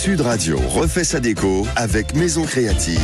Sud Radio refait sa déco avec Maison Créative.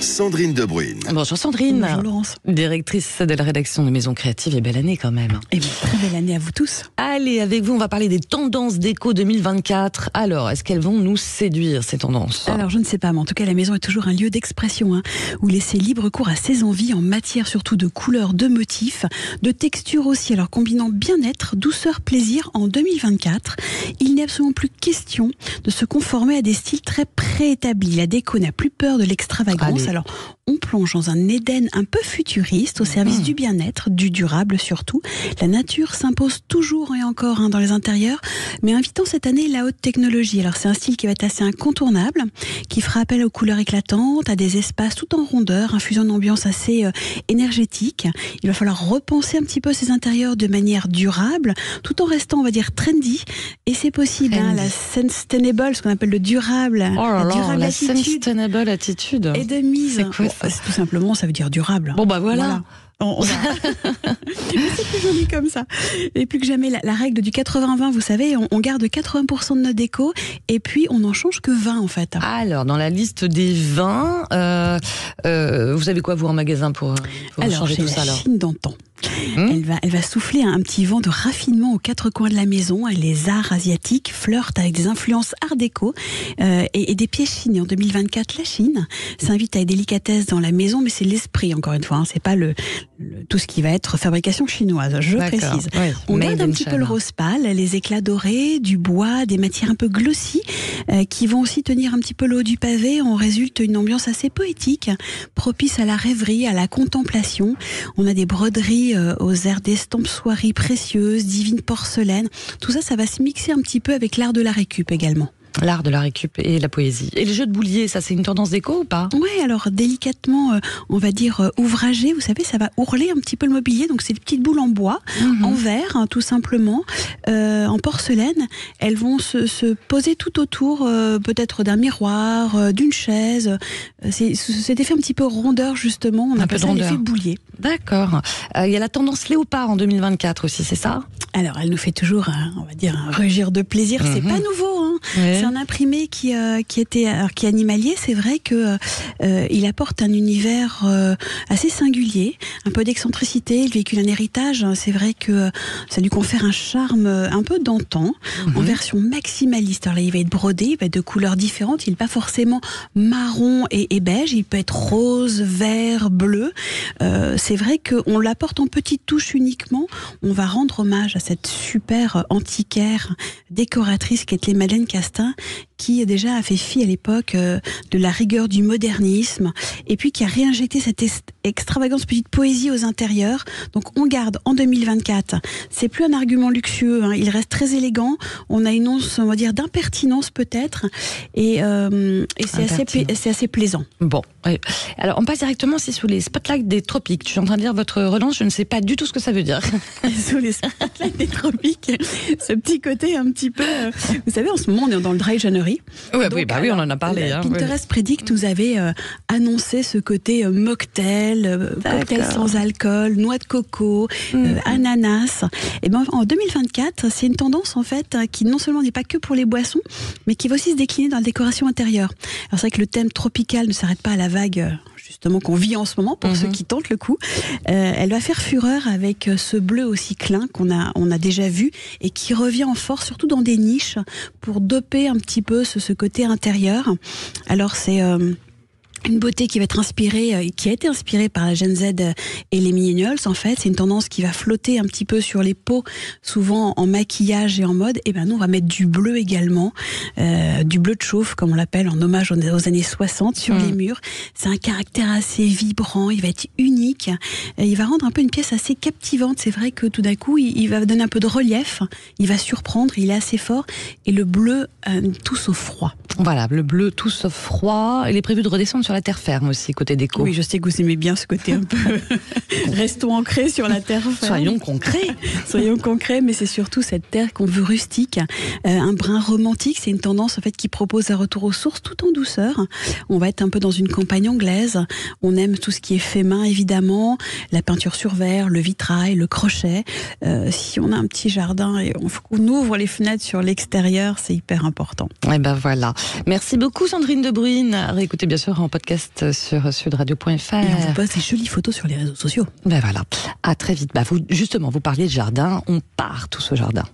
Sandrine De Bruyne. Bonjour Sandrine. Bonjour Laurence. Directrice de la rédaction de Maison Créative, et belle année quand même. Et très belle année à vous tous. Allez, avec vous, on va parler des tendances déco 2024. Alors, est-ce qu'elles vont nous séduire, ces tendances ? Alors, je ne sais pas, mais en tout cas, la maison est toujours un lieu d'expression, où laisser libre cours à ses envies en matière surtout de couleurs, de motifs, de textures aussi. Alors, combinant bien-être, douceur, plaisir en 2024, il n'est absolument plus question de se conformer à des styles très préétablis. La déco n'a plus peur de l'extravagance. Allez. Alors, on plonge dans un Éden un peu futuriste au service du bien-être, du durable surtout. La nature s'impose toujours et encore dans les intérieurs, mais invitant cette année la haute technologie. Alors c'est un style qui va être assez incontournable, qui fera appel aux couleurs éclatantes, à des espaces tout en rondeur, infusant une ambiance assez énergétique. Il va falloir repenser un petit peu ces intérieurs de manière durable, tout en restant, on va dire, trendy. Et c'est possible, la sustainable, ce qu'on appelle le durable, la durable attitude. Sustainable attitude. Et de mise. C'est quoi, ça ? Tout simplement, ça veut dire durable. Bon bah voilà. C'est plus joli comme ça. Et plus que jamais, la règle du 80-20, vous savez, on garde 80% de notre déco et puis on n'en change que 20 en fait. Alors, dans la liste des vins, vous avez quoi vous en magasin pour changer tout ça ? Alors, Chine d'antan. Elle va souffler un petit vent de raffinement aux quatre coins de la maison. Les arts asiatiques flirtent avec des influences art déco et des pièces chinées. En 2024, la Chine s'invite à des délicatesses dans la maison, mais c'est l'esprit, encore une fois. C'est pas tout ce qui va être fabrication chinoise, je précise. Ouais. On garde un petit peu le rose pâle, les éclats dorés, du bois, des matières un peu glossy qui vont aussi tenir un petit peu le haut du pavé. On résulte une ambiance assez poétique, propice à la rêverie, à la contemplation. On a des broderies aux airs d'estampes soieries précieuses, divines porcelaines. Tout ça, ça va se mixer un petit peu avec l'art de la récup également. L'art de la récup et la poésie. Et les jeux de boulier, ça c'est une tendance déco ou pas ? Oui, alors délicatement, on va dire ouvragé, vous savez, ça va ourler un petit peu le mobilier. Donc c'est des petites boules en bois, en verre, tout simplement, en porcelaine. Elles vont se poser tout autour, peut-être d'un miroir, d'une chaise. C'est cet effet un petit peu rondeur, justement. On appelle ça l'effet boulier. D'accord. Il y a la tendance léopard en 2024 aussi, c'est ça ? Alors, elle nous fait toujours, on va dire, un rugir de plaisir. C'est pas nouveau, Ouais. C'est un imprimé qui est animalier. C'est vrai que il apporte un univers assez singulier, un peu d'excentricité. Il véhicule un héritage. C'est vrai que ça lui confère un charme un peu d'antan, en version maximaliste. Alors là, il va être brodé, il va être de couleurs différentes. Il n'est pas forcément marron et beige. Il peut être rose, vert, bleu. C'est vrai qu'on l'apporte en petite touche uniquement. On va rendre hommage à cette super antiquaire décoratrice qui était Madeleine Castin, qui déjà a fait fi à l'époque de la rigueur du modernisme et puis qui a réinjecté cette extravagance, petite poésie aux intérieurs. Donc on garde en 2024, c'est plus un argument luxueux, il reste très élégant. On a une once, on va dire, d'impertinence peut-être et c'est assez plaisant. Bon, ouais. Alors on passe directement aussi sous les spotlights des tropiques. Je suis en train de lire votre relance, je ne sais pas du tout ce que ça veut dire. Sous les spotlights des tropiques, ce petit côté un petit peu, vous savez, en ce moment on est dans le dry January. Oui, on en a parlé. Pinterest Predict nous avait annoncé ce côté mocktail, cocktail sans alcool, noix de coco, ananas. Et ben en 2024, c'est une tendance en fait qui non seulement n'est pas que pour les boissons, mais qui va aussi se décliner dans la décoration intérieure. Alors c'est vrai que le thème tropical ne s'arrête pas à la vague justement qu'on vit en ce moment pour ceux qui tentent le coup. Elle va faire fureur avec ce bleu aussi clin qu'on a déjà vu et qui revient en force, surtout dans des niches, pour doper un petit peu ce côté intérieur. Alors c'est une beauté qui va être inspirée, qui a été inspirée par la Gen Z et les millennials. En fait, c'est une tendance qui va flotter un petit peu sur les peaux, souvent en maquillage et en mode. Et ben nous, on va mettre du bleu également, du bleu de chauffe, comme on l'appelle, en hommage aux années 60 sur les murs. C'est un caractère assez vibrant, il va être unique. Il va rendre un peu une pièce assez captivante. C'est vrai que tout d'un coup, il va donner un peu de relief, il va surprendre, il est assez fort. Et le bleu, tous au froid. Voilà, le bleu tout sauf froid. Il est prévu de redescendre sur la terre ferme aussi, côté déco. Oui, je sais que vous aimez bien ce côté un peu... Restons ancrés sur la terre ferme. Soyons concrets. Soyons concrets, mais c'est surtout cette terre qu'on veut rustique. Un brin romantique, c'est une tendance en fait qui propose un retour aux sources tout en douceur. On va être un peu dans une campagne anglaise. On aime tout ce qui est fait main, évidemment. La peinture sur verre, le vitrail, le crochet. Si on a un petit jardin et on ouvre les fenêtres sur l'extérieur, c'est hyper important. Et ben voilà. Merci beaucoup Sandrine De Bruyne. Réécoutez bien sûr en podcast sur sudradio.fr. Et on vous poste des jolies photos sur les réseaux sociaux. Ben voilà. À très vite. Vous parliez de jardin. On part tout ce jardin.